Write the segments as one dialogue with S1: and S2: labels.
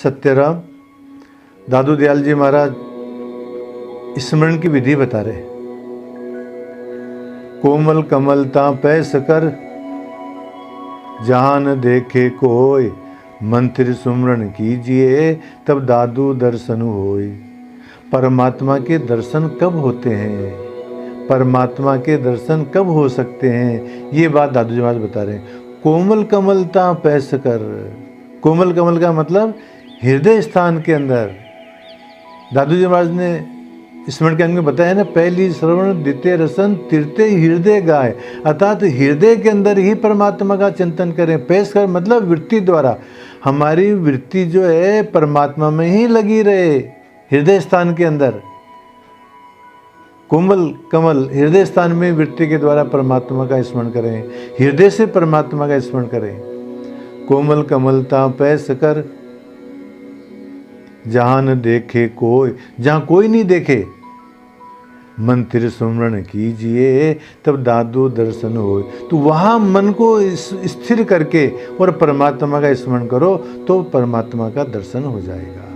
S1: सत्यराम दादू दयाल जी महाराज स्मरण की विधि बता रहे। कोमल कमलता पै सकर जहां न देखे कोय, मंत्र सुमरण कीजिए तब दादू दर्शन होय। परमात्मा के दर्शन कब होते हैं, परमात्मा के दर्शन कब हो सकते हैं, ये बात दादू जी महाराज बता रहे हैं। कोमल कमलता पै सकर, कोमल कमल का मतलब हृदय स्थान के अंदर। दादू जी महाराज ने स्मरण के अंग में बताया ना, पहली श्रवण द्वितीय रसन तृतीय हृदय गाय, अर्थात हृदय के अंदर ही परमात्मा का चिंतन करें। पेश कर मतलब वृत्ति द्वारा, हमारी वृत्ति जो है परमात्मा में ही लगी रहे, हृदय स्थान के अंदर। कोमल कमल हृदय स्थान में वृत्ति के द्वारा परमात्मा का स्मरण करें, हृदय से परमात्मा का स्मरण करें। कोमल कमलता पै सकर जहां न देखे कोई, जहां कोई नहीं देखे, मंत्र सुमरण कीजिए तब दादू दर्शन हो। तो वहां मन को स्थिर करके और परमात्मा का स्मरण करो तो परमात्मा का दर्शन हो जाएगा।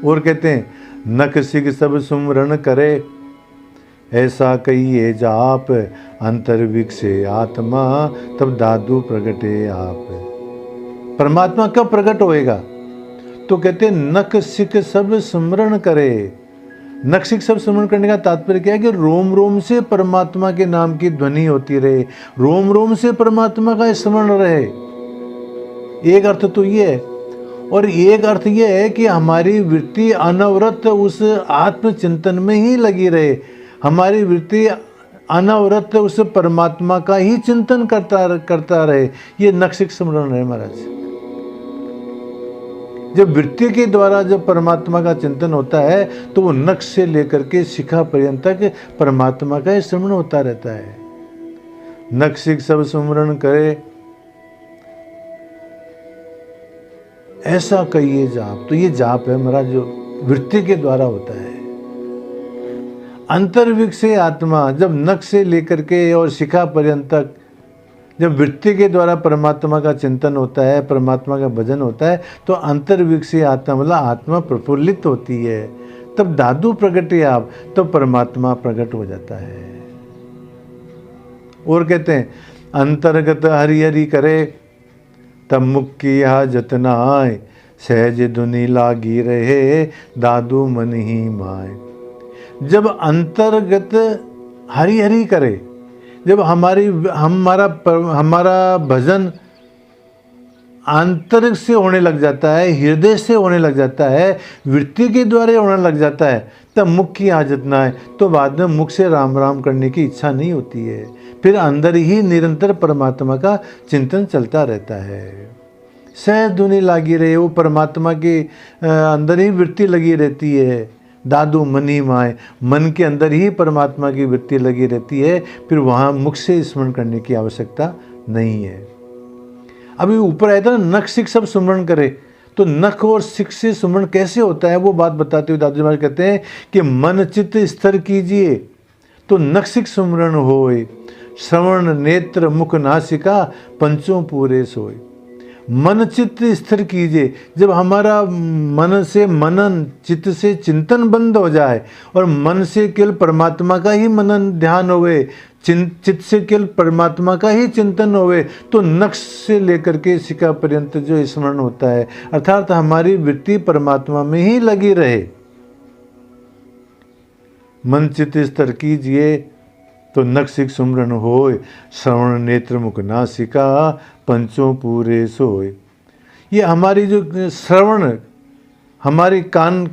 S1: और कहते हैं नख सिख सब सुमरण करे, ऐसा कहिए जाप अंतर विकसे आत्मा तब दादू प्रगटे आप। परमात्मा कब प्रकट होएगा, तो कहते हैं नख सिख सब स्मरण करे। नख सिख सब स्मरण करने का तात्पर्य क्या है कि रोम रोम से परमात्मा के नाम की ध्वनि होती रहे, रोम रोम से परमात्मा का स्मरण रहे। एक अर्थ तो ये है, और एक अर्थ ये है कि हमारी वृत्ति अनवरत उस आत्मचिंतन में ही लगी रहे, हमारी वृत्ति अनवरत उस परमात्मा का ही चिंतन करता रहे। ये नख सिख स्मरण है महाराज। जब वृत्ति के द्वारा जब परमात्मा का चिंतन होता है तो वो नख से लेकर के शिखा पर्यंत तक परमात्मा का स्मरण होता रहता है। नख सिख सब स्मरण करे, ऐसा कहिए जाप। तो ये जाप है महाराज जो वृत्ति के द्वारा होता है। अंतर्विक से आत्मा, जब नख से लेकर के और शिखा पर्यंत तक जब वृत्ति के द्वारा परमात्मा का चिंतन होता है, परमात्मा का भजन होता है, तो अंतर्विक से आत्मा मतलब आत्मा प्रफुल्लित होती है। तब दादू प्रगटे आप, तब परमात्मा प्रकट हो जाता है। और कहते हैं अंतर्गत हरि हरि करे तब मुक्ति यह जतनाय, सहज धुनि लागी रहे दादू मन ही माय। जब अंतर्गत हरि हरि करे, जब हमारा भजन आंतरिक से होने लग जाता है, हृदय से होने लग जाता है, वृत्ति के द्वारा होने लग जाता है, तब मुख की आदत ना है, तो बाद में मुख से राम राम करने की इच्छा नहीं होती है। फिर अंदर ही निरंतर परमात्मा का चिंतन चलता रहता है। सहज धुनि लागी रहे, वो परमात्मा के अंदर ही वृत्ति लगी रहती है। दादू मन ही माए, मन के अंदर ही परमात्मा की वृत्ति लगी रहती है। फिर वहाँ मुख से स्मरण करने की आवश्यकता नहीं है। अभी ऊपर आया था ना नख सिख सब सुमरण करे, तो नख और सिख से सुमरण कैसे होता है वो बात बताते हुए दादू जी महाराज कहते हैं कि मन चित्त स्थिर कीजिए तो नख सिख सुमरण होय, श्रवण नेत्र मुख नासिका पंचों पूरे सोय। मन चित्त स्थिर कीजिए, जब हमारा मन से मनन चित्त से चिंतन बंद हो जाए और मन से केवल परमात्मा का ही मनन ध्यान होवे, चित्त से केवल परमात्मा का ही चिंतन होवे, तो नख से लेकर के शिखा पर्यंत जो स्मरण होता है, अर्थात हमारी वृत्ति परमात्मा में ही लगी रहे। मन चित्त स्थिर कीजिए तो नख सिख सुमरण होय, श्रवण नेत्र मुख नासिका पंचों पूरे सोय। ये हमारी जो श्रवण, हमारी कान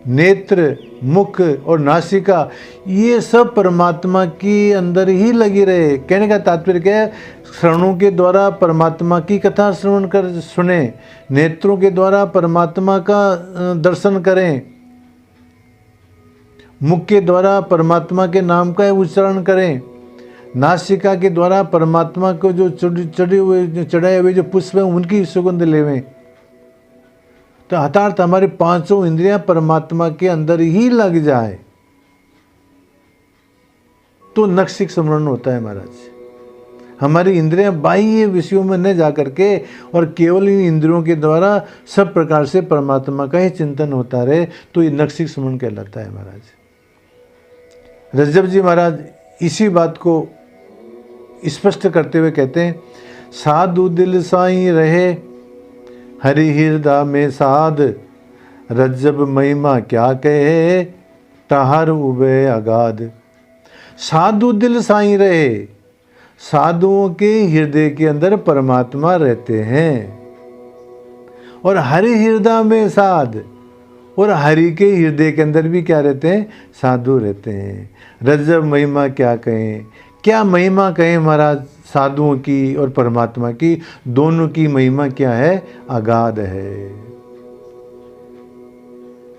S1: नेत्र मुख और नासिका, ये सब परमात्मा के अंदर ही लगी रहे। कहने का तात्पर्य क्या है, श्रवणों के द्वारा परमात्मा की कथा श्रवण कर सुने, नेत्रों के द्वारा परमात्मा का दर्शन करें, मुख के द्वारा परमात्मा के नाम का उच्चारण करें, नासिका के द्वारा परमात्मा को जो चढ़ाए हुए जो पुष्प हैं उनकी सुगंध लेवें। तो अर्थात हमारे पांचों इंद्रियां परमात्मा के अंदर ही लग जाए तो नख सिख स्मरण होता है महाराज। हमारी इंद्रियां बाह्य विषयों में न जा करके और केवल इन इंद्रियों के द्वारा सब प्रकार से परमात्मा का ही चिंतन होता रहे, तो ये नखशिख सुमन कहलाता है महाराज। रज्जब जी महाराज इसी बात को स्पष्ट करते हुए कहते हैं, साधु दिल साईं रहे हरि हृदय में साध, रज्जब महिमा क्या कहे तहर उबे अगाध। साधु दिल साईं रहे, साधुओं के हृदय के अंदर परमात्मा रहते हैं, और हरि हृदय में साध, और हरि के हृदय के अंदर भी क्या रहते हैं, साधु रहते हैं। रज्जब महिमा क्या कहें, क्या महिमा कहें महाराज साधुओं की और परमात्मा की, दोनों की महिमा क्या है, अगाध है।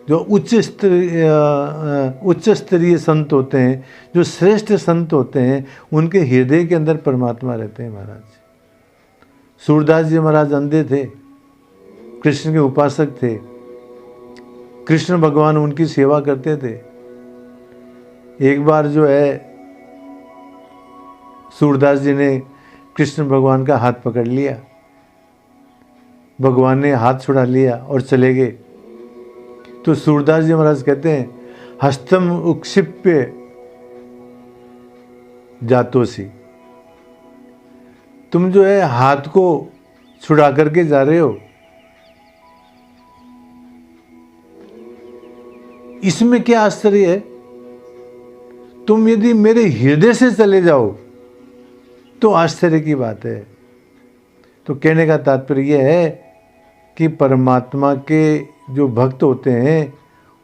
S1: जो उच्च स्तरीय संत होते हैं, जो श्रेष्ठ संत होते हैं, उनके हृदय के अंदर परमात्मा रहते हैं महाराज। सूरदास जी महाराज अंधे थे, कृष्ण के उपासक थे, कृष्ण भगवान उनकी सेवा करते थे। एक बार जो है सूरदास जी ने कृष्ण भगवान का हाथ पकड़ लिया, भगवान ने हाथ छुड़ा लिया और चले गए। तो सूरदास जी महाराज कहते हैं, हस्तम उक्षिप्य जातोसी, तुम जो है हाथ को छुड़ा करके जा रहे हो, इसमें क्या आश्चर्य है। तुम यदि मेरे हृदय से चले जाओ तो आश्चर्य की बात है। तो कहने का तात्पर्य यह है कि परमात्मा के जो भक्त होते हैं,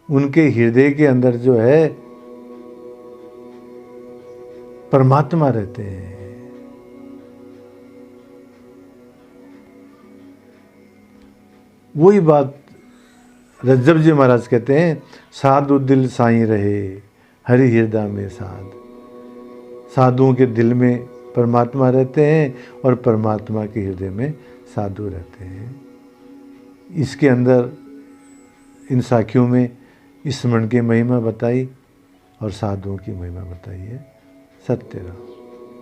S1: उनके हृदय के अंदर जो है परमात्मा रहते हैं। वही बात रज्जब जी महाराज कहते हैं, साधु दिल साईं रहे हरि हृदय में साध। साधुओं के दिल में परमात्मा रहते हैं और परमात्मा के हृदय में साधु रहते हैं। इसके अंदर इन साखियों में स्मरण की महिमा बताई और साधुओं की महिमा बताई है। सत्य राम।